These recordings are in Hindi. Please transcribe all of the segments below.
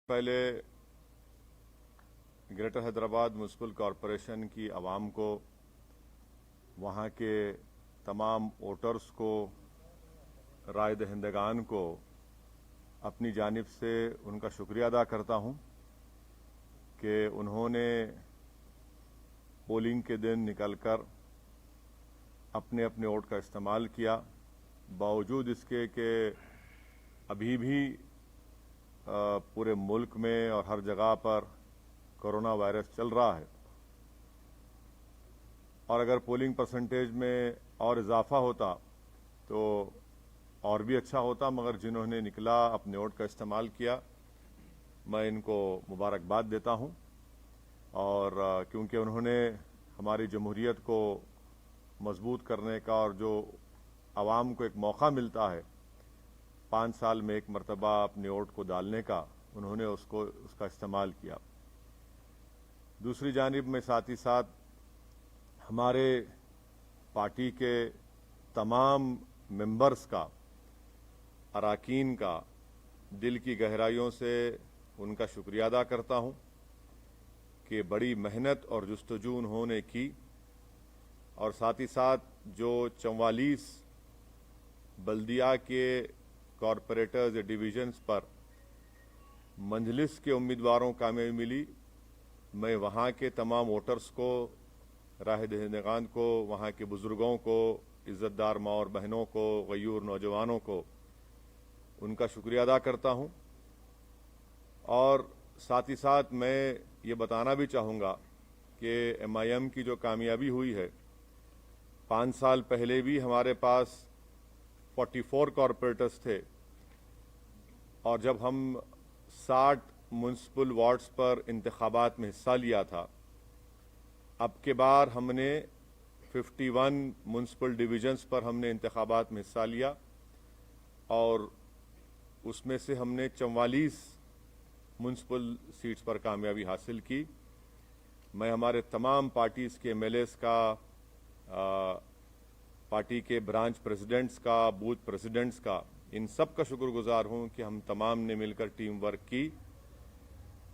पहले ग्रेटर हैदराबाद म्युनिसिपल कॉरपोरेशन की आवाम को, वहाँ के तमाम वोटर्स को, राय दहिंदगान को अपनी जानिब से उनका शुक्रिया अदा करता हूँ कि उन्होंने पोलिंग के दिन निकलकर अपने अपने वोट का इस्तेमाल किया, बावजूद इसके कि अभी भी पूरे मुल्क में और हर जगह पर कोरोना वायरस चल रहा है। और अगर पोलिंग परसेंटेज में और इजाफा होता तो और भी अच्छा होता, मगर जिन्होंने निकला अपने वोट का इस्तेमाल किया, मैं इनको मुबारकबाद देता हूं। और क्योंकि उन्होंने हमारी जमहूरियत को मजबूत करने का और जो आवाम को एक मौका मिलता है 5 साल में एक मरतबा अपने वोट को डालने का, उन्होंने उसका इस्तेमाल किया। दूसरी जानिब में साथ ही साथ हमारे पार्टी के तमाम मेंबर्स का, अराकीन का दिल की गहराइयों से उनका शुक्रिया अदा करता हूं कि बड़ी मेहनत और जुस्तजू उन्होंने की, और साथ ही साथ जो 44 बल्दिया के कॉरपोरेटर्स या डिवीजन्स पर मंजलिस के उम्मीदवारों को कामयाबी मिली, मैं वहाँ के तमाम वोटर्स को, राह दहिंदगान को, वहाँ के बुजुर्गों को, इज्जतदार माँ और बहनों को, गयूर नौजवानों को उनका शुक्रिया अदा करता हूँ। और साथ ही साथ मैं ये बताना भी चाहूँगा कि MIM की जो कामयाबी हुई है, 5 साल पहले भी हमारे पास 44 कॉरपोरेटर्स थे, और जब हम 60 म्युनिसिपल वार्ड्स पर इंतखाबात में हिस्सा लिया था, अब के बार हमने 51 म्युनिसिपल डिवीजन्स पर हमने इंतखाबात में हिस्सा लिया, और उसमें से हमने 44 म्युनिसिपल सीट्स पर कामयाबी हासिल की। मैं हमारे तमाम पार्टीज़ के MLAs का, पार्टी के ब्रांच प्रेसिडेंट्स का, बूथ प्रेसिडेंट्स का, इन सब का शुक्रगुजार हूं कि हम तमाम ने मिलकर टीम वर्क की,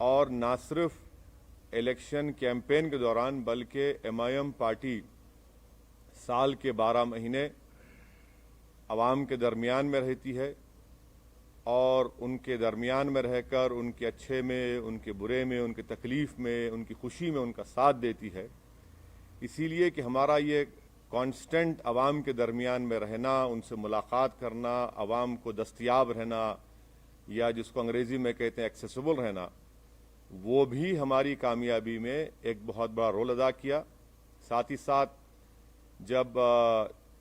और ना सिर्फ इलेक्शन कैंपेन के दौरान बल्कि MIM पार्टी साल के 12 महीने आवाम के दरमियान में रहती है, और उनके दरमियान में रहकर उनके अच्छे में, उनके बुरे में, उनकी तकलीफ में, उनकी खुशी में उनका साथ देती है। इसीलिए कि हमारा ये कांस्टेंट आवाम के दरमियान में रहना, उनसे मुलाकात करना, आवाम को दस्तयाब रहना, या जिसको अंग्रेजी में कहते हैं एक्सेसिबल रहना, वो भी हमारी कामयाबी में एक बहुत बड़ा रोल अदा किया। साथ ही साथ जब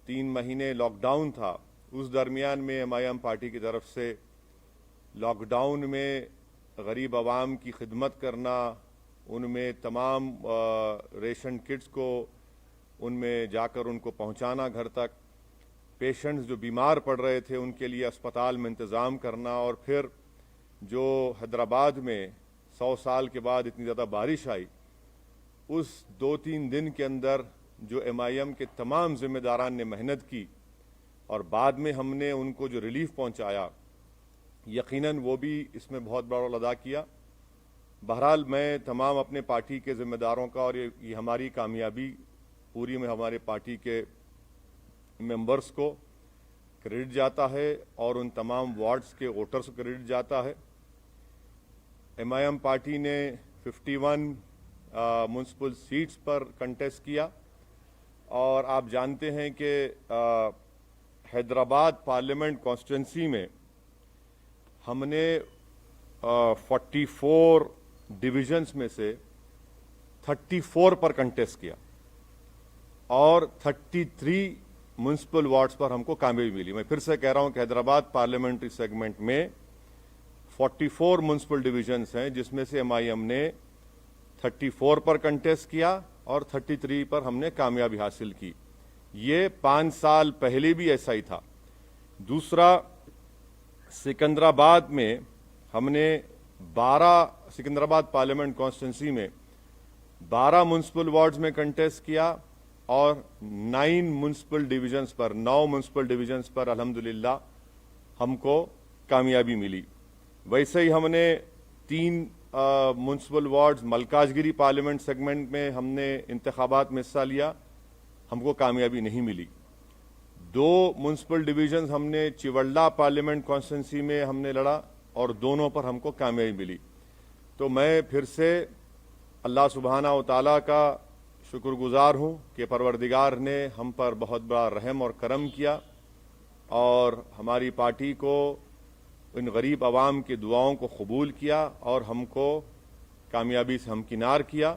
3 महीने लॉकडाउन था, उस दरमियान में MIM पार्टी की तरफ से लॉकडाउन में गरीब आवाम की खिदमत करना, उनमें तमाम रेशन किट्स को उनमें जाकर उनको पहुंचाना घर तक, पेशेंट्स जो बीमार पड़ रहे थे उनके लिए अस्पताल में इंतज़ाम करना, और फिर जो हैदराबाद में 100 साल के बाद इतनी ज़्यादा बारिश आई, उस 2-3 दिन के अंदर जो MIM के तमाम जिम्मेदारान ने मेहनत की और बाद में हमने उनको जो रिलीफ पहुंचाया, यकीनन वो भी इसमें बहुत बड़ा रोल अदा किया। बहरहाल मैं तमाम अपने पार्टी के जिम्मेदारों का, और ये हमारी कामयाबी पूरी में हमारे पार्टी के मेंबर्स को क्रेडिट जाता है, और उन तमाम वार्ड्स के वोटर्स को क्रेडिट जाता है। MIM पार्टी ने 51 म्युनिसिपल सीट्स पर कंटेस्ट किया, और आप जानते हैं कि हैदराबाद पार्लियामेंट कॉन्स्टिट्यूंसी में हमने 44 डिविजन्स में से 34 पर कंटेस्ट किया, और 33 म्युनिसिपल वार्ड्स पर हमको कामयाबी मिली। मैं फिर से कह रहा हूं कि हैदराबाद पार्लियामेंट्री सेगमेंट में 44 म्युनिसिपल डिविजन्स हैं, जिसमें से MIM ने 34 पर कंटेस्ट किया और 33 पर हमने कामयाबी हासिल की। ये 5 साल पहले भी ऐसा ही था। दूसरा, सिकंदराबाद में हमने 12, सिकंदराबाद पार्लियामेंट कॉन्स्टिट्यूंसी में 12 म्युनिसिपल वार्ड्स में कंटेस्ट किया, और 9 म्युनिसिपल डिविजन्स पर, 9 म्युनिसिपल डिविजन्स पर अल्हम्दुलिल्लाह हमको कामयाबी मिली। वैसे ही हमने 3 municipal wards Malkajgiri parliament segment में हमने इंतखाबात में हिस्सा लिया, हमको कामयाबी नहीं मिली। 2 म्यूनसिपल डिवीजन हमने चिवल्ला पार्लियामेंट कॉन्स्टिट्यूंसी में हमने लड़ा और दोनों पर हमको कामयाबी मिली। तो मैं फिर से अल्लाह सुब्हाना व तआला का शुक्रगुजार हूँ कि परवरदिगार ने हम पर बहुत बड़ा रहम और करम किया और हमारी पार्टी को इन गरीब आवाम की दुआओं को कबूल किया और हमको कामयाबी से हमकिनार किया।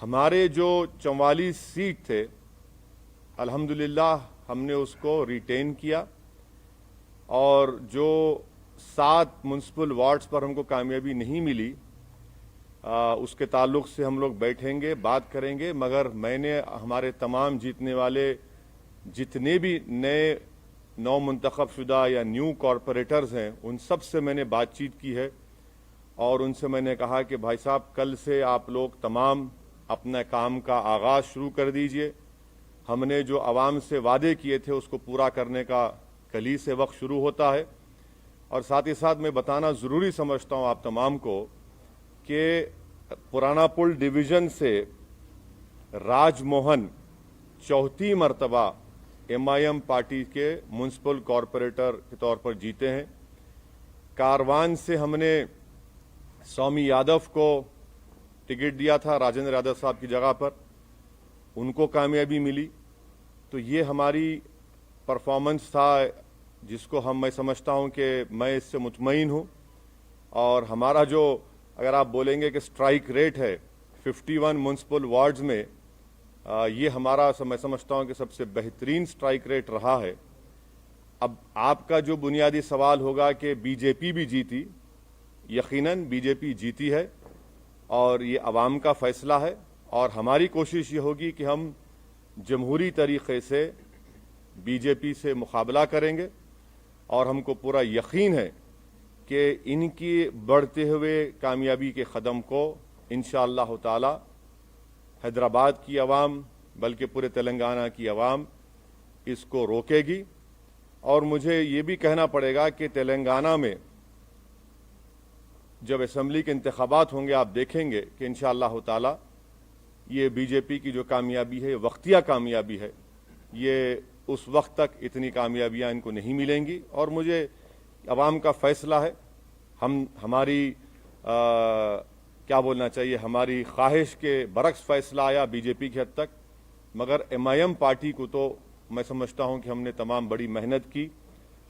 हमारे जो 44 सीट थे अल्हम्दुलिल्लाह हमने उसको रिटेन किया और जो 7 म्यूनसिपल वार्ड्स पर हमको कामयाबी नहीं मिली उसके ताल्लुक से हम लोग बैठेंगे, बात करेंगे। मगर मैंने हमारे तमाम जीतने वाले जितने भी नए नौ मुंतखब शुदा या न्यू कॉरपोरेटर्स हैं उन सब से मैंने बातचीत की है और उनसे मैंने कहा कि भाई साहब कल से आप लोग तमाम अपने काम का आगाज़ शुरू कर दीजिए। हमने जो आवाम से वादे किए थे उसको पूरा करने का कल ही से वक्त शुरू होता है। और साथ ही साथ मैं बताना ज़रूरी समझता हूँ आप तमाम को कि पुराना पुल डिवीज़न से राजमोहन चौथी मरतबा MIM पार्टी के म्यूनसिपल कॉरपोरेटर के तौर पर जीते हैं। कारवान से हमने स्वामी यादव को टिकट दिया था राजेंद्र यादव साहब की जगह पर, उनको कामयाबी मिली। तो ये हमारी परफॉर्मेंस था जिसको मैं समझता हूँ कि मैं इससे मुतमईन हूँ। और हमारा जो अगर आप बोलेंगे कि स्ट्राइक रेट है 51 म्यूनसिपल वार्ड्स में, ये हमारा मैं समझता हूँ कि सबसे बेहतरीन स्ट्राइक रेट रहा है। अब आपका जो बुनियादी सवाल होगा कि बीजेपी भी जीती, यकीनन बीजेपी जीती है और ये अवाम का फैसला है और हमारी कोशिश ये होगी कि हम जमहूरी तरीक़े से बीजेपी से मुकाबला करेंगे और हमको पूरा यकीन है कि इनकी बढ़ते हुए कामयाबी के कदम को इंशाअल्लाह ताला हैदराबाद की आवाम बल्कि पूरे तेलंगाना की आवाम इसको रोकेगी। और मुझे ये भी कहना पड़ेगा कि तेलंगाना में जब असेंबली के इंतखाबात होंगे आप देखेंगे कि इंशाअल्लाह ताला ये बीजेपी की जो कामयाबी है वक्तिया कामयाबी है, ये उस वक्त तक इतनी कामयाबियां इनको नहीं मिलेंगी। और मुझे आवाम का फैसला है, हमारी क्या बोलना चाहिए, हमारी ख्वाहिश के बरक्स फैसला आया बीजेपी की हद तक। मगर MIM पार्टी को तो मैं समझता हूं कि हमने तमाम बड़ी मेहनत की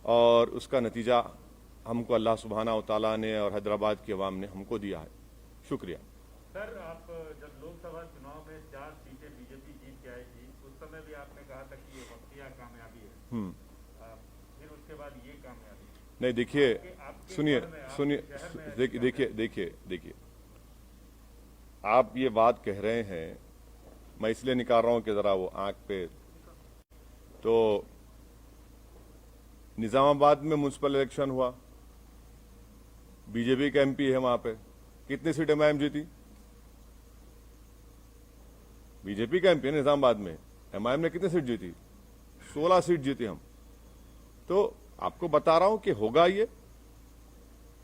और उसका नतीजा हमको अल्लाह सुब्हाना व तआला ने और हैदराबाद की आवाम ने हमको दिया है। शुक्रिया। सर, आप जब लोकसभा चुनाव में 4 सीटें बीजेपी जीत के आई थी उस समय भी आपने कहा था कि ये वक्तिया कामयाबी है, फिर उसके बाद ये कामयाबी नहीं। देखिए, सुनिए, देखिए आप ये बात कह रहे हैं, मैं इसलिए निकाल रहा हूं कि जरा वो आंख पे, तो निजामाबाद में म्यूनसिपल इलेक्शन हुआ, बीजेपी का MP है वहां पे, कितनी सीट MIM जीती? बीजेपी का MP है निजामाबाद में, MIM ने कितनी सीट जीती? 16 सीट जीती हम। तो आपको बता रहा हूं कि होगा, ये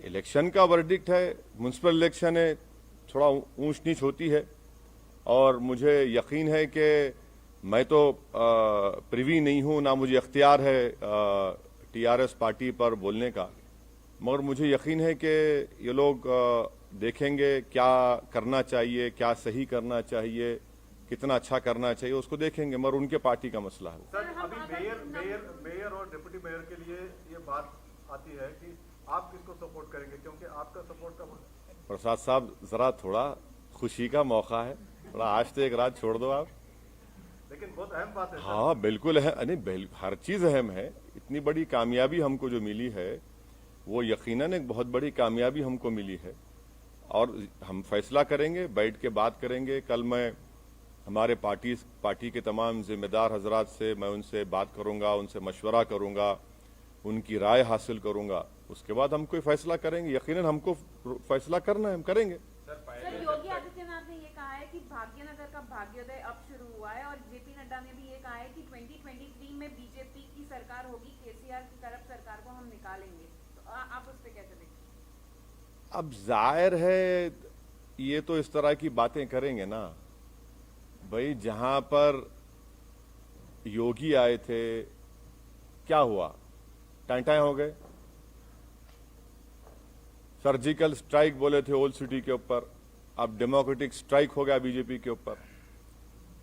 इलेक्शन का वर्डिक्ट है, म्यूनसिपल इलेक्शन है, थोड़ा ऊंच नीच होती है। और मुझे यकीन है कि मैं तो प्रिवी नहीं हूं, ना मुझे इख्तियार है TRS पार्टी पर बोलने का, मगर मुझे यकीन है कि ये लोग देखेंगे क्या करना चाहिए, क्या सही करना चाहिए, कितना अच्छा करना चाहिए, उसको देखेंगे, मगर उनके पार्टी का मसला है। सर, अभी मेयर और डिप्टी मेयर के लिए ये बात आती है कि आप किसको सपोर्ट करेंगे, क्योंकि आपका सपोर्ट का प्रसाद साहब जरा थोड़ा खुशी का मौका है, थोड़ा आज तो एक रात छोड़ दो आप। लेकिन बहुत अहम बात है। हाँ बिल्कुल है, नहीं हर चीज अहम है। इतनी बड़ी कामयाबी हमको जो मिली है वो यकीनन एक बहुत बड़ी कामयाबी हमको मिली है और हम फैसला करेंगे, बैठ के बात करेंगे। कल मैं हमारे पार्टी के तमाम जिम्मेदार हजरात से मैं उनसे बात करूंगा, उनसे मशवरा करूंगा, उनकी राय हासिल करूंगा, उसके बाद हम कोई फैसला करेंगे। यकीनन हमको फैसला करना है, हम करेंगे। सर, योगी आदित्यनाथ ने ये कहा है कि भाग्यनगर का भाग्योदय अब शुरू हुआ है और JP नड्डा ने भी ये कहा है कि 2023 में बीजेपी की सरकार होगी, KCR की करप्ट सरकार को हम निकालेंगे। तो आप उस पर कैसे देखते हैं? अब जाहिर है ये तो इस तरह की बातें करेंगे ना भाई। जहां पर योगी आए थे क्या हुआ, टांटाएं हो गए। सर्जिकल स्ट्राइक बोले थे ओल्ड सिटी के ऊपर, अब डेमोक्रेटिक स्ट्राइक हो गया बीजेपी के ऊपर।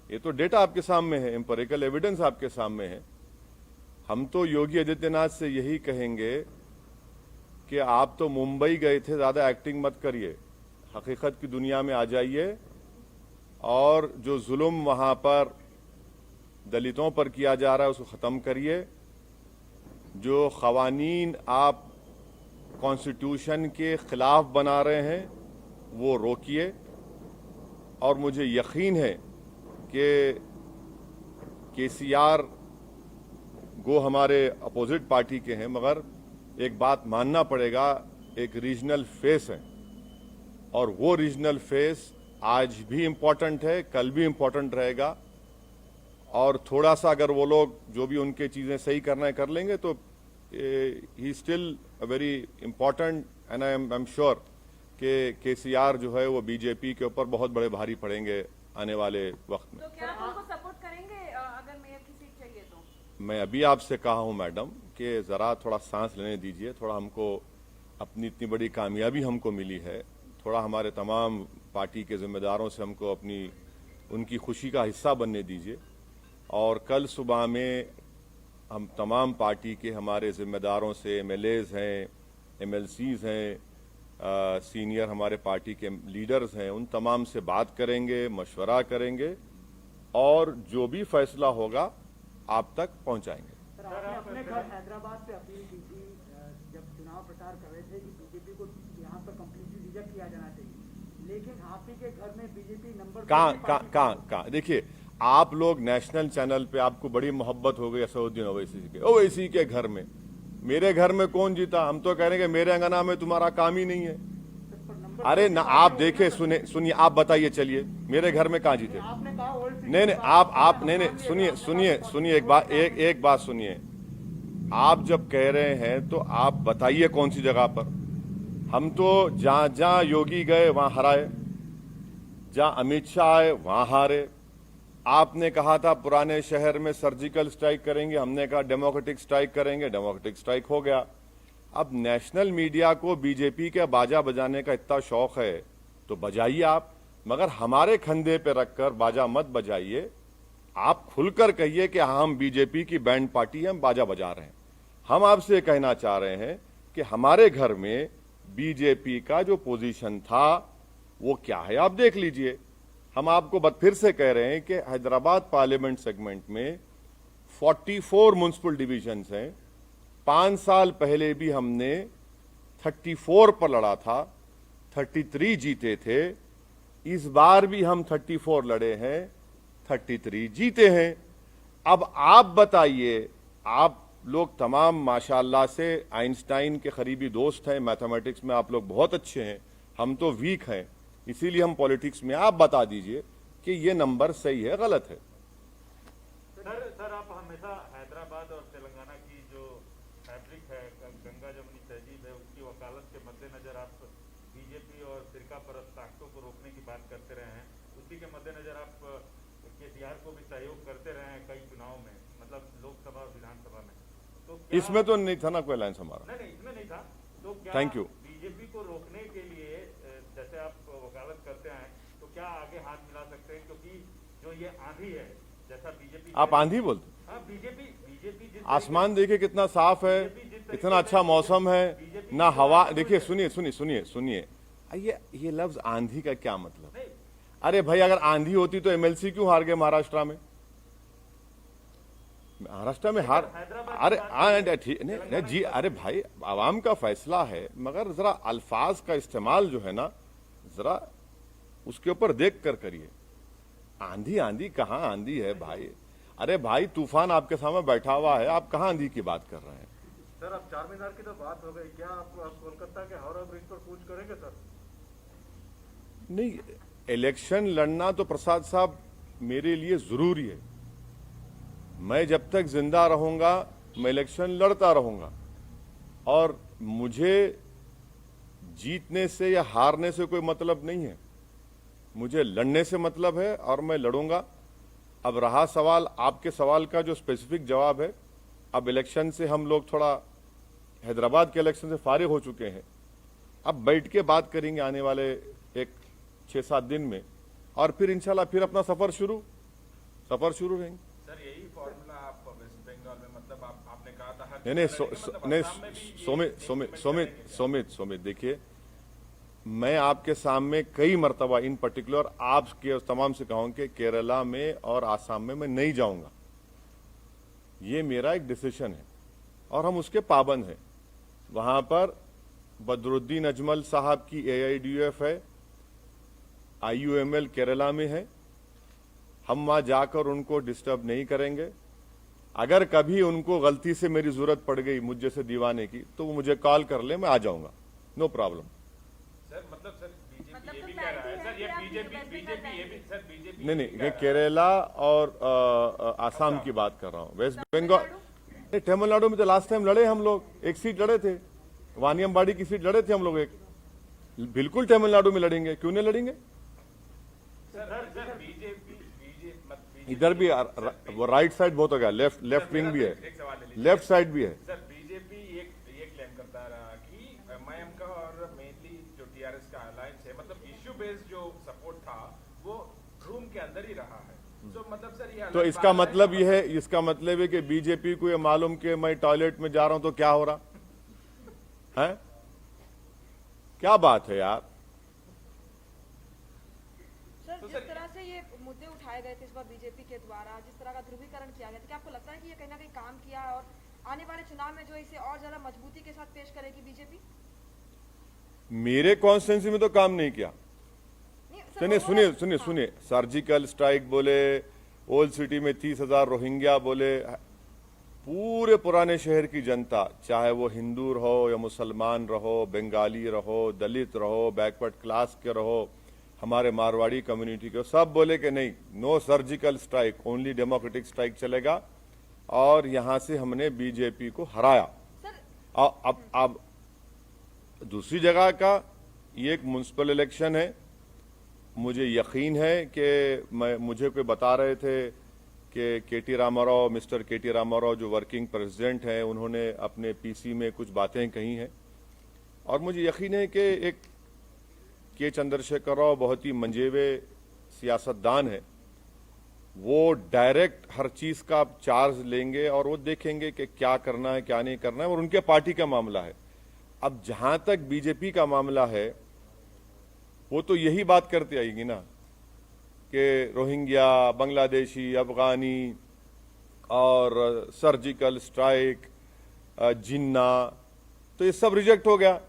ये तो डेटा आपके सामने है, एम्पिरिकल एविडेंस आपके सामने है। हम तो योगी आदित्यनाथ से यही कहेंगे कि आप तो मुंबई गए थे, ज्यादा एक्टिंग मत करिए, हकीकत की दुनिया में आ जाइए और जो जुल्म वहां पर दलितों पर किया जा रहा है उसको खत्म करिए। जो खवानीन आप कॉन्स्टिट्यूशन के खिलाफ बना रहे हैं वो रोकिए। और मुझे यकीन है कि केसीआर गो हमारे अपोजिट पार्टी के हैं, मगर एक बात मानना पड़ेगा, एक रीजनल फेस है और वो रीजनल फेस आज भी इम्पोर्टेंट है, कल भी इम्पोर्टेंट रहेगा। और थोड़ा सा अगर वो लोग जो भी उनके चीजें सही करना है कर लेंगे तो he still a very important and I am sure कि केसीआर जो है वो बीजेपी के ऊपर बहुत बड़े भारी पड़ेंगे आने वाले वक्त में। तो क्या आप उनको सपोर्ट करेंगे अगर मेयर की सीट चाहिए तो? मैं अभी आपसे कहा हूं मैडम कि जरा थोड़ा सांस लेने दीजिए, थोड़ा हमको अपनी इतनी बड़ी कामयाबी हमको मिली है, थोड़ा हमारे तमाम पार्टी के जिम्मेदारों से हमको अपनी उनकी खुशी का हिस्सा बनने दीजिए। और कल सुबह में हम तमाम पार्टी के हमारे जिम्मेदारों से, एमएलएज हैं, एमएलसीज हैं, सीनियर हमारे पार्टी के लीडर्स हैं, उन तमाम से बात करेंगे, मशवरा करेंगे और जो भी फैसला होगा आप तक पहुंचाएंगे। सर, आपने अपने घर हैदराबाद से अपील की थी जब चुनाव प्रचार कर रहे थे कि बीजेपी को यहाँ पर कंप्लीटली रिजेक्ट किया जाना चाहिए, लेकिन आप ही के घर में बीजेपी नंबर कहाँ देखिए, आप लोग नेशनल चैनल पे आपको बड़ी मोहब्बत हो गई असदुद्दीन ओवैसी के घर में। मेरे घर में कौन जीता? हम तो कह रहे हैं कि मेरे अंगना में तुम्हारा काम ही नहीं है। अरे ना, आप देखे सुनिए, आप बताइए, चलिए मेरे घर में कहाँ जीते? आपने कहा नहीं आप नहीं, सुनिए एक बात सुनिए। आप जब कह रहे हैं तो आप बताइए कौन सी जगह पर। हम तो जहां योगी गए वहां हराए, जहां अमित शाह आए वहां हारे। आपने कहा था पुराने शहर में सर्जिकल स्ट्राइक करेंगे, हमने कहा डेमोक्रेटिक स्ट्राइक करेंगे, डेमोक्रेटिक स्ट्राइक हो गया। अब नेशनल मीडिया को बीजेपी के बाजा बजाने का इतना शौक है तो बजाइए आप, मगर हमारे कंधे पे रखकर बाजा मत बजाइए। आप खुलकर कहिए कि हम बीजेपी की बैंड पार्टी हैं, हम बाजा बजा रहे हैं। हम आपसे कहना चाह रहे हैं कि हमारे घर में बीजेपी का जो पोजीशन था वो क्या है आप देख लीजिए। हम आपको फिर से कह रहे हैं कि हैदराबाद पार्लियामेंट सेगमेंट में 44 म्युनिसिपल डिविजन्स हैं। 5 साल पहले भी हमने 34 पर लड़ा था, 33 जीते थे। इस बार भी हम 34 लड़े हैं, 33 जीते हैं। अब आप बताइए, आप लोग तमाम माशाअल्लाह से आइंस्टाइन के करीबी दोस्त हैं, मैथमेटिक्स में आप लोग बहुत अच्छे हैं, हम तो वीक हैं, इसीलिए हम पॉलिटिक्स में। आप बता दीजिए कि ये नंबर सही है गलत है। सर आप हमेशा हैदराबाद और तेलंगाना की जो फैब्रिक है, गंगा जमुनी तहजीब है, उसकी वकालत के मद्देनजर आप बीजेपी और फिरका परस्त ताकतों को रोकने की बात करते रहे हैं। उसी के मद्देनजर आप केसीआर को भी सहयोग करते रहे हैं कई चुनाव में, मतलब लोकसभा और विधानसभा में। तो इसमें तो नहीं था ना कोई अलायंस हमारा। नहीं, इसमें नहीं था। तो क्या थैंक यू। बीजेपी को रोकने के लिए जैसे आप वकालत करते हैं तो क्या आगे हाथ मिला सकते हैं? क्योंकि जो ये आंधी है, जैसा बीजेपी, आप आंधी बोलते? हाँ, बीजेपी आसमान देखिए कितना साफ है, इतना अच्छा मौसम है, ना हवा। देखिए सुनिए, ये लफ्ज आंधी का क्या मतलब? अरे भाई, अगर आंधी होती तो एमएलसी क्यों हार गए महाराष्ट्र में? महाराष्ट्र में हार, अरे ठीक नहीं जी, अरे भाई आवाम का फैसला है, मगर जरा अल्फाज का इस्तेमाल जो है ना, जरा उसके ऊपर देख कर करिए। आंधी कहाँ आंधी है भाई? अरे भाई, तूफान आपके सामने बैठा हुआ है, आप कहाँ आंधी की बात कर रहे हैं? सर, अब चार मीनार की तो बात हो गई, क्या आप कोलकाता के हावड़ा ब्रिज पर कूच करेंगे सर? नहीं, इलेक्शन लड़ना तो प्रसाद साहब मेरे लिए जरूरी है। मैं जब तक जिंदा रहूंगा मैं इलेक्शन लड़ता रहूंगा, और मुझे जीतने से या हारने से कोई मतलब नहीं है, मुझे लड़ने से मतलब है और मैं लड़ूंगा। अब रहा सवाल, आपके सवाल का जो स्पेसिफिक जवाब है, अब इलेक्शन से हम लोग थोड़ा हैदराबाद के इलेक्शन से फारिग हो चुके हैं, अब बैठ के बात करेंगे आने वाले एक 6-7 दिन में, और फिर इंशाल्लाह फिर अपना सफर शुरू रहेंगे। सर यही फॉर्मूला आप वेस्ट बंगाल में, मतलब आपने कहा था हर नहीं नहीं सोमित देखिए, मैं आपके सामने कई मर्तबा इन पर्टिकुलर आपके तमाम से कहूं कि केरला में और आसाम में मैं नहीं जाऊंगा। ये मेरा एक डिसीजन है और हम उसके पाबंद हैं। वहां पर बदरुद्दीन अजमल साहब की AIDUF है, IUML केरला में है, हम वहां जाकर उनको डिस्टर्ब नहीं करेंगे। अगर कभी उनको गलती से मेरी जरूरत पड़ गई मुझ जैसे दीवाने की, तो वो मुझे कॉल कर ले, मैं आ जाऊंगा, नो प्रॉब्लम। सर मतलब सर बीजेपी मतलब ये तो भी कह रहा है clarity सर, है ये कि आप बीजेपी West बीजेपी Bengal ये भी सर बीजेपी नहीं, ये केरला और आसाम की बात कर रहा हूं। वेस्ट बंगाल, तमिलनाडु में तो लास्ट टाइम लड़े हम लोग, एक सीट लड़े थे, वानियमबाड़ी की सीट लड़े थे हम लोग एक, बिल्कुल तमिलनाडु में लड़ेंगे, क्यों नहीं लड़ेंगे? सर बीजेपी इधर भी वो राइट साइड बहुत हो गया, लेफ्ट विंग भी है, एक सवाल ले लीजिए। लेफ्ट साइड भी है। सर बीजेपी ये क्लेम करता रहा कि MIM का और मेनली जो TRS का अलायंस है, मतलब इश्यू बेस्ड जो सपोर्ट था वो रूम के अंदर ही रहा है। तो मतलब सर ये तो इसका मतलब ये है, कि बीजेपी को ये मालूम कि मैं टॉयलेट में जा रहा हूं तो क्या हो रहा है? क्या बात है यार? सर जिस तरह से ये मुद्दे उठाए गए थे इस बार बीजेपी के द्वारा, जिस तरह का ध्रुवीकरण किया गया था, क्या आपको लगता है कि ये कहीं ना कहीं काम किया और आने वाले चुनाव में जो इसे और ज्यादा मजबूती के साथ पेश करेगी बीजेपी? मेरे कॉन्स्टिट्यूंसी में तो काम नहीं किया। नहीं, सर, नहीं, overall- सुनिए, सर्जिकल स्ट्राइक बोले, ओल्ड सिटी में 30,000 रोहिंग्या बोले, पूरे पुराने शहर की जनता, चाहे वो हिंदू रहो या मुसलमान रहो, बंगाली रहो, दलित रहो, बैकवर्ड क्लास के रहो, हमारे मारवाड़ी कम्युनिटी के, सब बोले कि नहीं, no surgical strike, only democratic strike चलेगा, और यहां से हमने बीजेपी को हराया। सर अब दूसरी जगह का ये एक म्युनिसिपल इलेक्शन है, मुझे यकीन है कि मुझे कोई बता रहे थे कि मिस्टर केटी रामाराव जो वर्किंग प्रेसिडेंट हैं, उन्होंने अपने PC में कुछ बातें कही हैं, और मुझे यकीन है कि एक के चंद्रशेखर राव बहुत ही मंजेवे सियासतदान है, वो डायरेक्ट हर चीज का चार्ज लेंगे और वो देखेंगे कि क्या करना है क्या नहीं करना है, और उनके पार्टी का मामला है। अब जहां तक बीजेपी का मामला है, वो तो यही बात करते आएगी ना कि रोहिंग्या, बांग्लादेशी, अफगानी और सर्जिकल स्ट्राइक, जिन्ना, तो ये सब रिजेक्ट हो गया।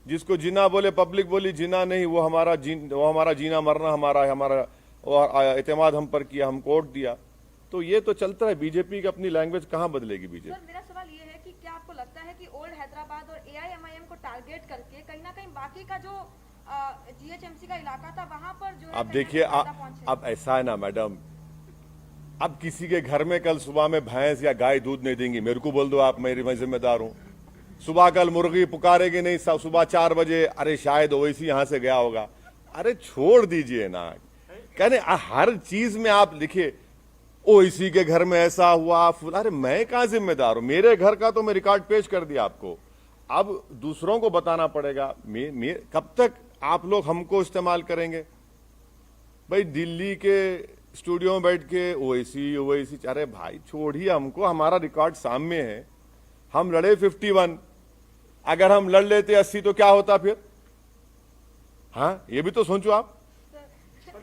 जिसको जिन्ना बोले, पब्लिक बोली जिन्ना नहीं, वो हमारा जीना मरना हमारा एतमाद हम पर किया, हम कोर्ट दिया। तो ये तो चलता है, बीजेपी की अपनी लैंग्वेज कहां बदलेगी बीजेपी? सर मेरा सवाल ये है कि क्या आपको लगता है कि ओल्ड हैदराबाद और AIMIM को टारगेट करके कहीं ना कहीं बाकी का जो GHMC का इलाका था वहां पर जो है अब कहीं ना देखिए, कहीं ज्यादा पहुंचे? अब ऐसा है ना मैडम, अब किसी के घर में कल सुबह में भैंस या गाय दूध नहीं देंगी, मेरे को बोल दो आप, मैं जिम्मेदार हूं। सुबह कल मुर्गी पुकारेगी नहीं, सुबह 4 बजे, अरे शायद ओवैसी यहां से गया होगा। अरे छोड़ दीजिए ना, कहने हर चीज में आप लिखिए ओवैसी के घर में ऐसा हुआ, अरे मैं कहां जिम्मेदार हूं? मेरे घर का तो मैं रिकॉर्ड पेश कर दिया आपको, अब दूसरों को बताना पड़ेगा। कब तक आप लोग हमको इस्तेमाल करेंगे? भाई दिल्ली के स्टूडियो में बैठ के ओवैसी, अरे भाई छोड़िए हमको, हमारा रिकॉर्ड सामने है। हम लड़े 51, अगर हम लड़ लेते 80 तो क्या होता फिर? हाँ, ये भी तो सोचो आप। सर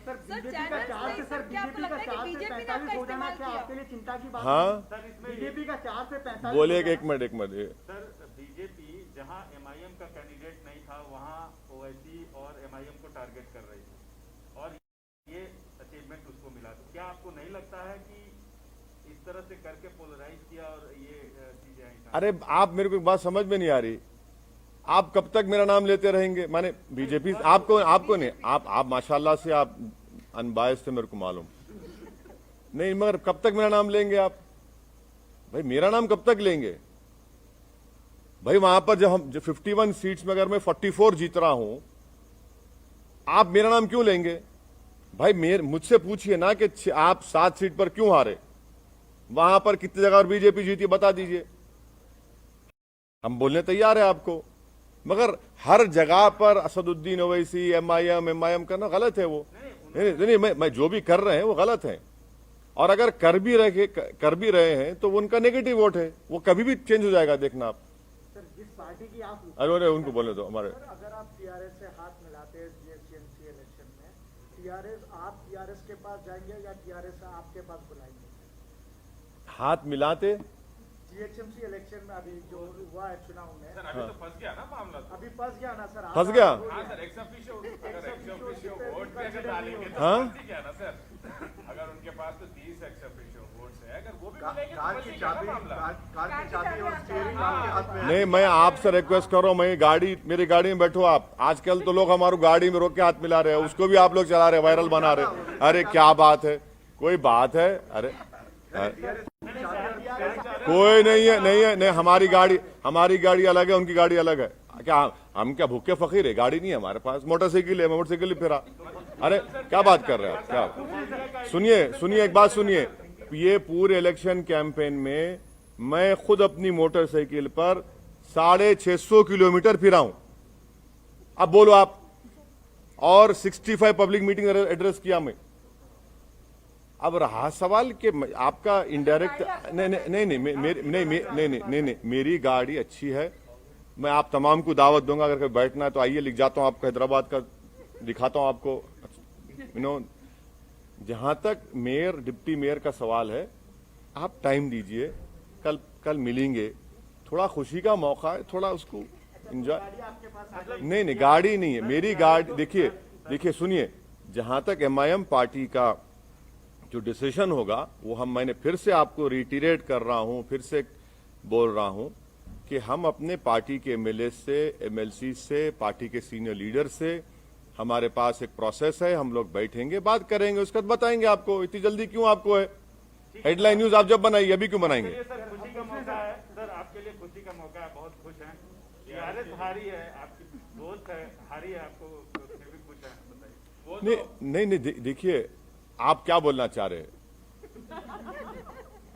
सर, बीजेपी का चैनल चार से नहीं, सर क्या आपको बीजेपी का लगता है 4 कि से बीजेपी ने 45 आपका हो जाना इस्तेमाल क्या किया? आपके लिए चिंता की बात हाँ, सर इसमें बीजेपी का 4 से 45 बोले हो एक जाना। मिनट सर बीजेपी जहां MIM का कैंडिडेट नहीं था वहां ओवैसी और MIM को टारगेट कर रही थी और ये अचीवमेंट उसको मिला। तो क्या आपको नहीं लगता है कि इस तरह से करके पोलराइज किया और ये चीजें आई? अरे आप मेरे को एक बात समझ में नहीं आ रही, आप कब तक मेरा नाम लेते रहेंगे? माने बीजेपी आपको नहीं, आप माशाल्लाह से आप अनबायस थे, मेरे को मालूम नहीं, मगर कब तक मेरा नाम लेंगे आप? भाई मेरा नाम कब तक लेंगे? भाई वहां पर जब 51 सीट्स में अगर मैं 44 जीत रहा हूं, आप मेरा नाम क्यों लेंगे? भाई मुझसे पूछिए ना कि आप 7 सीट पर क्यों हारे, वहां पर कितनी जगह और बीजेपी जीती बता दीजिए, हम बोलने तैयार है आपको। मगर हर जगह पर असदुद्दीन ओवैसी एमआईएम करना गलत है। वो नहीं, मैं जो भी कर रहे हैं वो गलत है, और अगर कर भी रहे हैं तो उनका नेगेटिव वोट है, वो कभी भी चेंज हो जाएगा, देखना आप। सर जिस पार्टी की आप अरे उनको बोले दो हमारे। सर अगर आप टीआरएस से हाथ मिलाते हैं जीएचएमसी इलेक्शन में, आप टीआरएस के पास जाएंगे या टीआरएस आपके पास बुलाएंगे? हाथ मिलाते जीएचएमसी इलेक्शन में अभी जो हुआ है चुनाव में, सर अभी तो फंस गया ना मामला तो। अभी फंस गया ना सर? फंस गया? हाँ सर, एक्स ऑफिशियो वोट पे अगर डालेंगे तो हाँ? फंस ही गया ना सर। अगर उनके पास तो 30 एक्स ऑफिशियो वोट्स है, अगर वो भी कार मिलेंगे तो कार फंस की ही गया ना चाबी मामला। कार की चाबी और स्टीयरिंग आपके हाथ में है। नहीं, मैं आपसे रिक्वेस्ट कर रहा हूं, मैं मेरी गाड़ी में बैठो आप। आजकल तो लोग हमारी गाड़ी में रोक के हाथ मिला रहे हैं, उसको भी आप लोग चला रहे हैं, वायरल बना रहे हैं। अरे क्या बात है, कोई बात है? अरे कोई नहीं है, नहीं, हमारी गाड़ी अलग है, उनकी गाड़ी अलग है। क्या हम क्या भूखे फकीर है? गाड़ी नहीं है हमारे पास, मोटरसाइकिल है, मोटरसाइकिल ही फिरा। अरे क्या बात कर रहे हैं आप? क्या सुनिए एक बात सुनिए, ये पूरे इलेक्शन कैंपेन में मैं खुद अपनी मोटरसाइकिल पर 650 किलोमीटर फिरा हूं। अब बोलो आप। और 65 पब्लिक मीटिंग एड्रेस किया मैं। अब रहा सवाल कि आपका इनडायरेक्ट नहीं, मेरी गाड़ी अच्छी है। मैं आप तमाम को दावत दूंगा, अगर कभी बैठना है तो आइए, लिख जाता हूं आपको, हैदराबाद का दिखाता हूं आपको। जहां तक मेयर डिप्टी मेयर का सवाल है, आप टाइम दीजिए, कल मिलेंगे, थोड़ा खुशी का मौका है, थोड़ा उसको एंजॉय। नहीं, गाड़ी नहीं है मेरी गाड़ी। देखिए सुनिए, जहां तक एमआईएम पार्टी का जो डिसीजन होगा वो मैंने फिर से आपको रिटीरेट कर रहा हूं, फिर से बोल रहा हूं कि हम अपने पार्टी के एमएलए से, एमएलसी से, पार्टी के सीनियर लीडर से, हमारे पास एक प्रोसेस है, हम लोग बैठेंगे, बात करेंगे, उसके बाद बताएंगे आपको। इतनी जल्दी क्यों आपको है? हेडलाइन न्यूज आप जब बनाइए, अभी क्यों बनाएंगे? सर खुशी का मौका है सर, आपके लिए खुशी का मौका है, बहुत खुश हैं। टीआरएस हारी है, आपकी दोस्त है, हारी है, आपको उसमें भी खुश है, बताइए। नहीं, देखिए आप क्या बोलना चाह रहे हैं?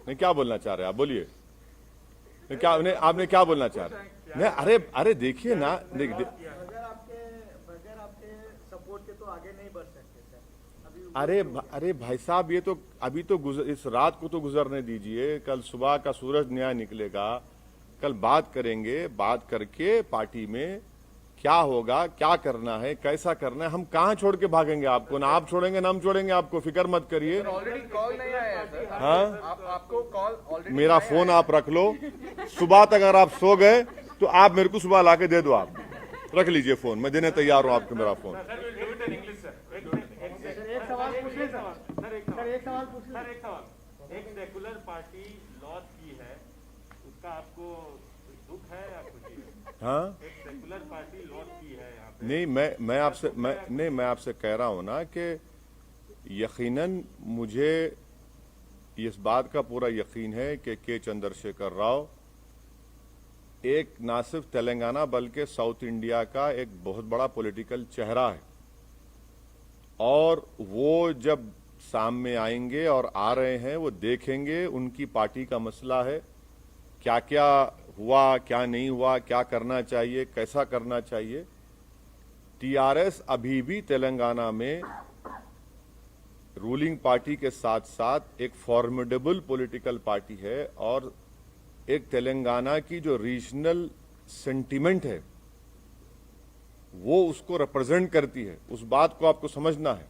नहीं, क्या बोलना चाह रहे हैं आप? बोलिए। क्या आपने क्या बोलना चाह रहे हैं? नहीं, अरे देखिए ना, बगैर आपके सपोर्ट के तो आगे नहीं बढ़ सकते सर। अरे भाई साहब, ये तो अभी तो इस रात को तो गुजरने दीजिए, कल सुबह का सूरज नया निकलेगा, कल बात करेंगे, बात करके पार्टी में क्या होगा, क्या करना है, कैसा करना है। हम कहां छोड़ के भागेंगे आपको? ना आप छोड़ेंगे ना हम छोड़ेंगे आपको, फिक्र मत करिए। ऑलरेडी कॉल नहीं आया है सर। हाँ, आपको कॉल ऑलरेडी मेरा फोन आप रख लो, सुबह तक अगर आप सो गए तो आप मेरे को सुबह लाके दे दो, आप रख लीजिए फोन, मैं देने तैयार हूं आपको मेरा फोन। एक सेकुलर पार्टी लॉस की है, उसका आपको दुख है या खुशी है? हाँ, एक सेकुलर पार्टी लॉस की है यहाँ पे। नहीं, मैं आपसे कह रहा हूं ना कि यकीनन मुझे इस बात का पूरा यकीन है कि के चंद्रशेखर राव एक ना सिर्फ तेलंगाना बल्कि साउथ इंडिया का एक बहुत बड़ा पॉलिटिकल चेहरा है, और वो जब सामने आएंगे और आ रहे हैं, वो देखेंगे उनकी पार्टी का मसला है, क्या क्या हुआ, क्या नहीं हुआ, क्या करना चाहिए, कैसा करना चाहिए। टीआरएस अभी भी तेलंगाना में रूलिंग पार्टी के साथ साथ एक फॉर्मिडेबल पॉलिटिकल पार्टी है, और एक तेलंगाना की जो रीजनल सेंटिमेंट है वो उसको रिप्रेजेंट करती है। उस बात को आपको समझना है,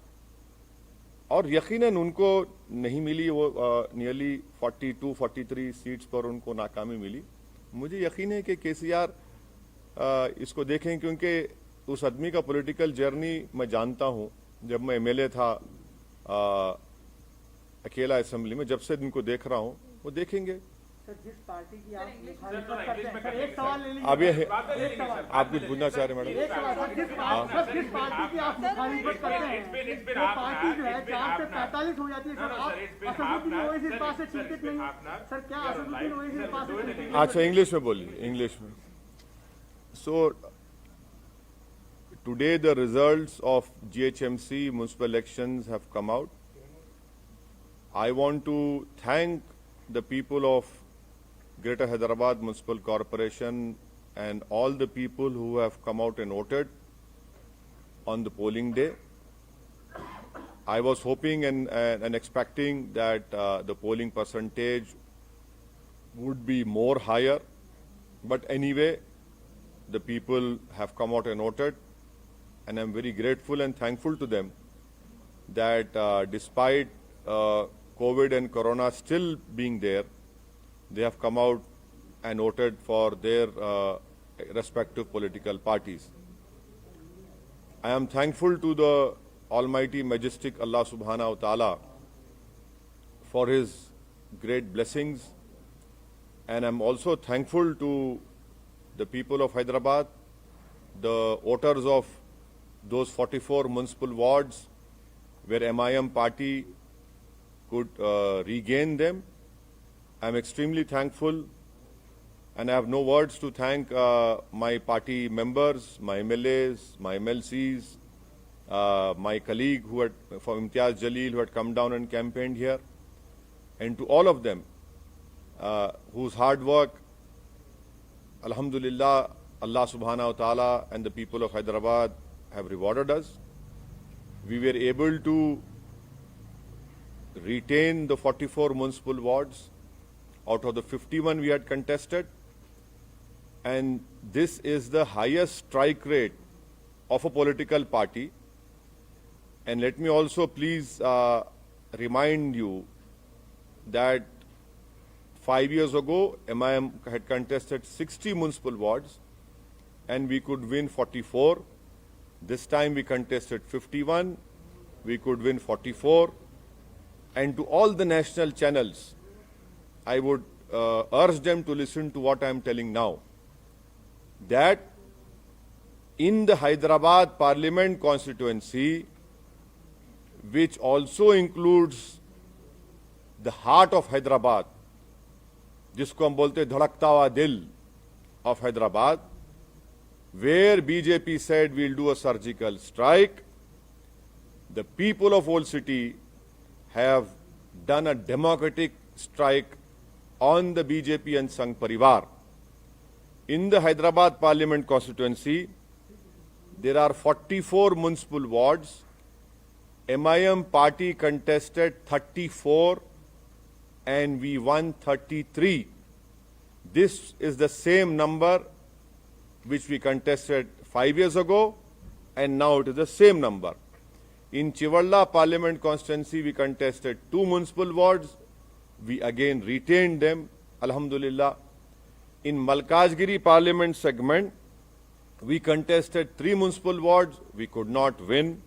और यकीनन उनको नहीं मिली, वो नियरली 42-43 सीट्स पर उनको नाकामी मिली। मुझे यकीन है कि केसीआर इसको देखें, क्योंकि उस आदमी का पॉलिटिकल जर्नी मैं जानता हूं। जब मैं एमएलए था अकेला असेंबली में, जब से इनको देख रहा हूं, वो देखेंगे। सर जिस पार्टी की आप मुखालिफत करते हैं, सर एक सवाल ले लीजिए। अब ये आप कुछ पूछना चाह रहे हैं मैडम? एक सवाल, सर जिस पार्टी की आप मुखालिफत करते हैं, वो पार्टी जो है 4 से 45 हो जाती है सर, आप असदुद्दीन ओवैसी इस बात से चिंतित नहीं है सर? क्या असदुद्दीन ओवैसी इस बात से चिंतित नहीं है? अच्छा, इंग्लिश में बोलिए, इंग्लिश में। So today the results of GHMC municipal elections have come out. I want to thank the people of Greater Hyderabad Municipal Corporation and all the people who have come out and voted on the polling day. I was hoping and expecting that the polling percentage would be more higher, but anyway, the people have come out and voted, and I'm very grateful and thankful to them that despite COVID and Corona still being there, they have come out and voted for their respective political parties. I am thankful to the Almighty Majestic Allah Subhanahu wa Ta'ala for His great blessings, and I'm also thankful to the people of Hyderabad, the voters of those 44 municipal wards where MIM party could regain them. I'm extremely thankful, and I have no words to thank my party members, my MLAs, my MLCs, my colleague from Imtiaz Jalil who had come down and campaigned here, and to all of them whose hard work, Alhamdulillah, Allah Subhanahu wa Ta'ala and the people of Hyderabad have rewarded us. We were able to retain the 44 municipal wards out of the 51 we had contested, and this is the highest strike rate of a political party. And let me also please remind you that 5 years ago, MIM had contested 60 municipal wards and we could win 44. This time we contested 51, we could win 44. And to all the national channels, I would urge them to listen to what I am telling now, that in the Hyderabad Parliament constituency, which also includes the heart of Hyderabad, जिसको हम बोलते धड़कता हुआ दिल of Hyderabad, where BJP said we'll do a surgical strike, the people of Old City have done a democratic strike on the BJP and Sangh Parivar. In the Hyderabad Parliament constituency, there are 44 municipal wards. MIM party contested 34 and we won 33. This is the same number which we contested 5 years ago, and now it is the same number. In Chivalla Parliament constituency, we contested 2 municipal wards. We again retained them, Alhamdulillah. In Malkajgiri Parliament segment, we contested 3 municipal wards. We could not win.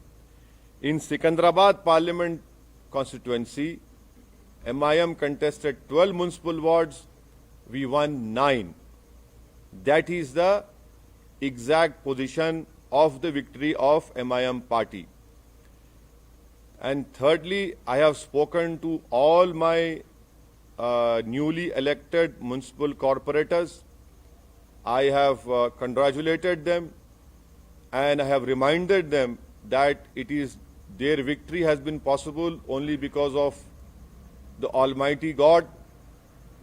In Sikandrabad Parliament constituency, MIM contested 12 municipal wards. We won 9. That is the exact position of the victory of MIM party. And thirdly, I have spoken to all my newly elected municipal corporators. I have congratulated them and I have reminded them that their victory has been possible only because of the Almighty God,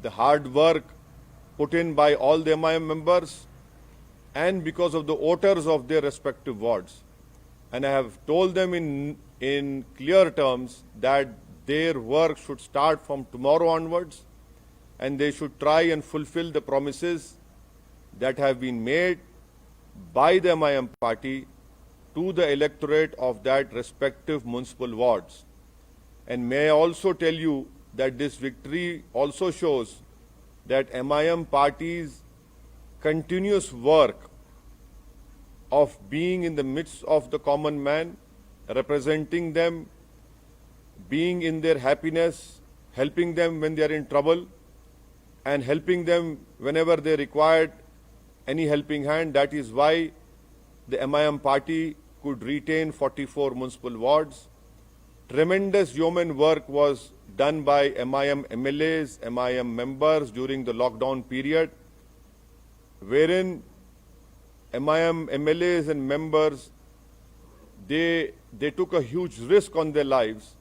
the hard work put in by all the MIM members, and because of the voters of their respective wards. And I have told them in clear terms that their work should start from tomorrow onwards, and they should try and fulfill the promises that have been made by the MIM party to the electorate of that respective municipal wards. And may I also tell you that this victory also shows that MIM party's continuous work of being in the midst of the common man, representing them, being in their happiness, helping them when they are in trouble, and helping them whenever they required any helping hand. That is why the MIM party could retain 44 municipal wards. Tremendous yeoman work was done by MIM MLAs, MIM members during the lockdown period, wherein MIM MLAs and members, they took a huge risk on their lives,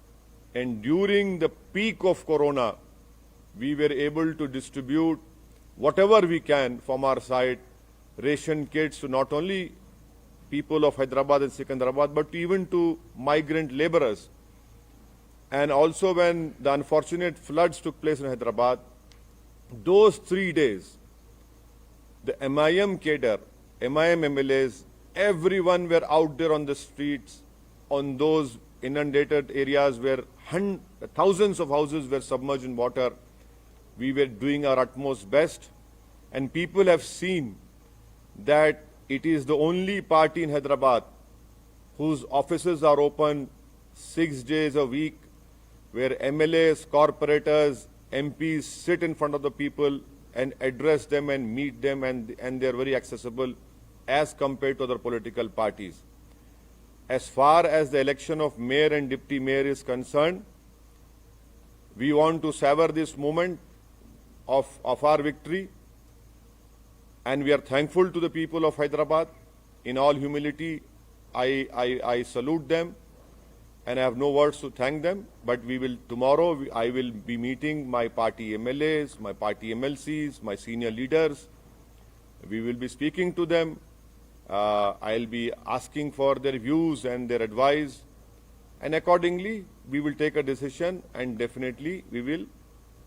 and during the peak of Corona, we were able to distribute whatever we can from our side, ration kits to not only people of Hyderabad and Secunderabad, but even to migrant laborers. And also when the unfortunate floods took place in Hyderabad, those 3 days, the MIM cadre, MIM MLAs, everyone were out there on the streets, on those inundated areas where thousands of houses were submerged in water. We were doing our utmost best, and people have seen that it is the only party in Hyderabad whose offices are open 6 days a week, where MLAs, corporators, MPs sit in front of the people and address them and meet them, and they are very accessible as compared to other political parties. As far as the election of mayor and deputy mayor is concerned, we want to savor this moment of our victory, and we are thankful to the people of Hyderabad. In all humility, I salute them, and I have no words to thank them. But tomorrow I will be meeting my party MLAs, my party MLCs, my senior leaders. We will be speaking to them. I'll be asking for their views and their advice, and accordingly we will take a decision, and definitely we will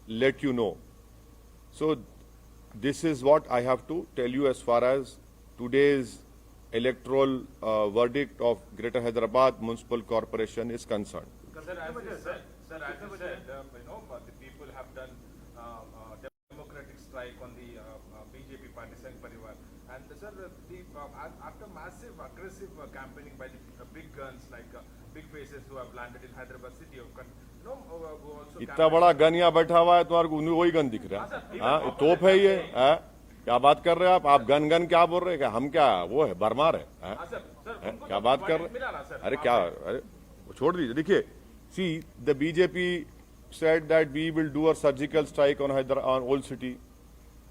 let you know. So this is what I have to tell you as far as today's electoral verdict of Greater Hyderabad Municipal Corporation is concerned. Sir, as you said, the people have done democratic strike on the BJP party Sangh Parivar, and sir, after massive aggressive campaigning by the big guns like big faces who have landed in Hyderabad city of who also इतना बड़ा गन यहाँ बैठा हुआ है, तुम्हारे को वही गन दिख रहा है? हाँ, तोप है ये? क्या बात कर रहे हैं आप गन क्या बोल रहे हैं? हम क्या वो है, बरमार है? क्या बात कर रहे हैं? अरे क्या, अरे छोड़ दीजिए. देखिए, see, the BJP said that we will do a surgical strike on Old City.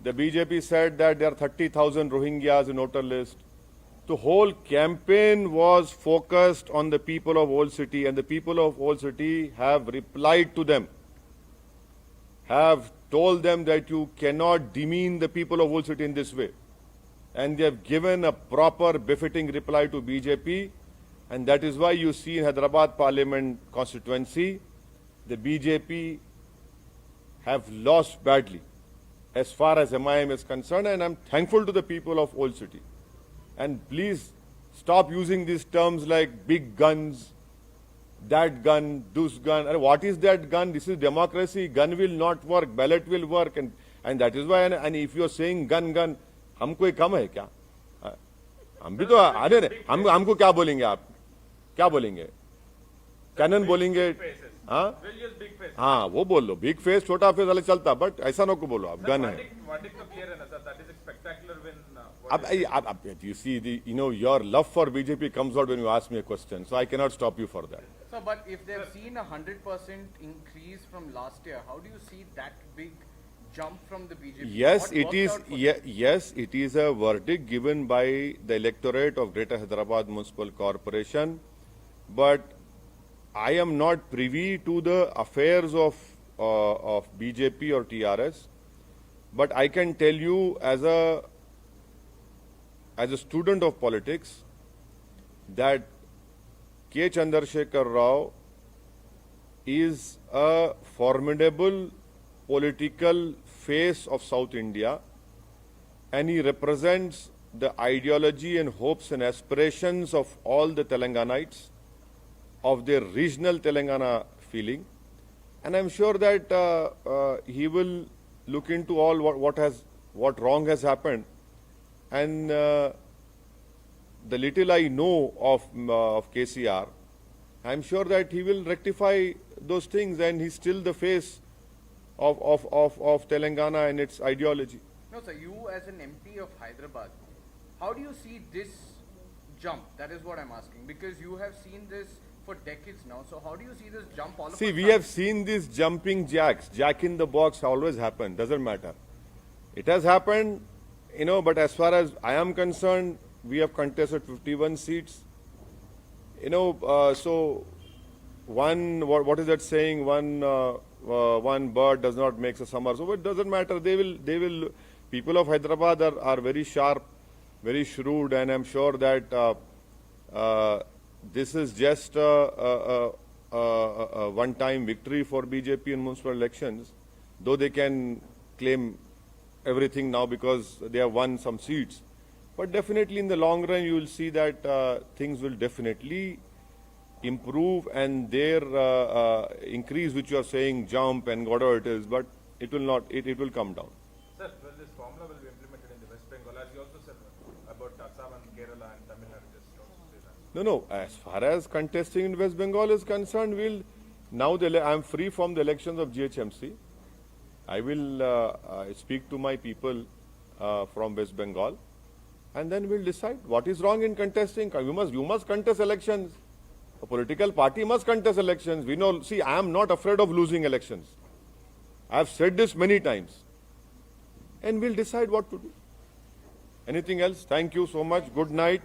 The BJP said that there are 30,000 Rohingyas in voter list. The whole campaign was focused on the people of Old City, and the people of Old City have replied to them, have told them that you cannot demean the people of Old City in this way. And they have given a proper befitting reply to BJP, and that is why you see in Hyderabad Parliament constituency, the BJP have lost badly as far as MIM is concerned, and I'm thankful to the people of Old City. And please stop using these terms like big guns, that gun, this gun. What is that gun? This is democracy. Gun will not work. Ballot will work. And that is why, and if you are saying gun, हम कोई कम है क्या? हम भी तो, अरे हमको क्या बोलेंगे आप? क्या बोलेंगे? कैनन बोलेंगे? हाँ? हाँ, वो बोल लो. बिग फेस, छोटा फेस वाले चलता, बट ऐसा ना को बोलो आप. गन है. You see, your love for BJP comes out when you ask me a question, so I cannot stop you for that. So, but if they've seen 100% increase from last year, how do you see that big jump from the BJP? Yes, it is. Yes, it is a verdict given by the electorate of Greater Hyderabad Municipal Corporation, but I am not privy to the affairs of BJP or TRS. But I can tell you, as a student of politics, that K. Chandrasekhar Rao is a formidable political face of South India, and he represents the ideology and hopes and aspirations of all the Telanganites, of their regional Telangana feeling. And I'm sure that he will look into all what wrong has happened. And the little I know of KCR, I'm sure that he will rectify those things, and he's still the face of Telangana and its ideology. No, sir, you as an MP of Hyderabad, how do you see this jump? That is what I'm asking, because you have seen this for decades now. So how do you see this jump all of a sudden? See, we have seen these jumping jacks. Jack in the box always happen. Doesn't matter. It has happened, but as far as I am concerned, we have contested 51 seats. So what is that saying? One bird does not make a summer. So it doesn't matter. People of Hyderabad are very sharp, very shrewd, and I'm sure that this is just a one-time victory for BJP in municipal elections, though they can claim everything now because they have won some seats. But definitely in the long run, you will see that things will definitely improve, and their increase, which you are saying, jump and whatever it is, but it will not, it will come down. Sir, well, this formula will be implemented in the West Bengal, as you also said about Assam and Kerala and Tamil Nadu. Just also say that. No. As far as contesting in West Bengal is concerned, I'm free from the elections of GHMC. I will speak to my people from West Bengal, and then we'll decide what is wrong in contesting. You must contest elections. A political party must contest elections. We know. See, I am not afraid of losing elections. I have said this many times, and we'll decide what to do. Anything else? Thank you so much. Good night.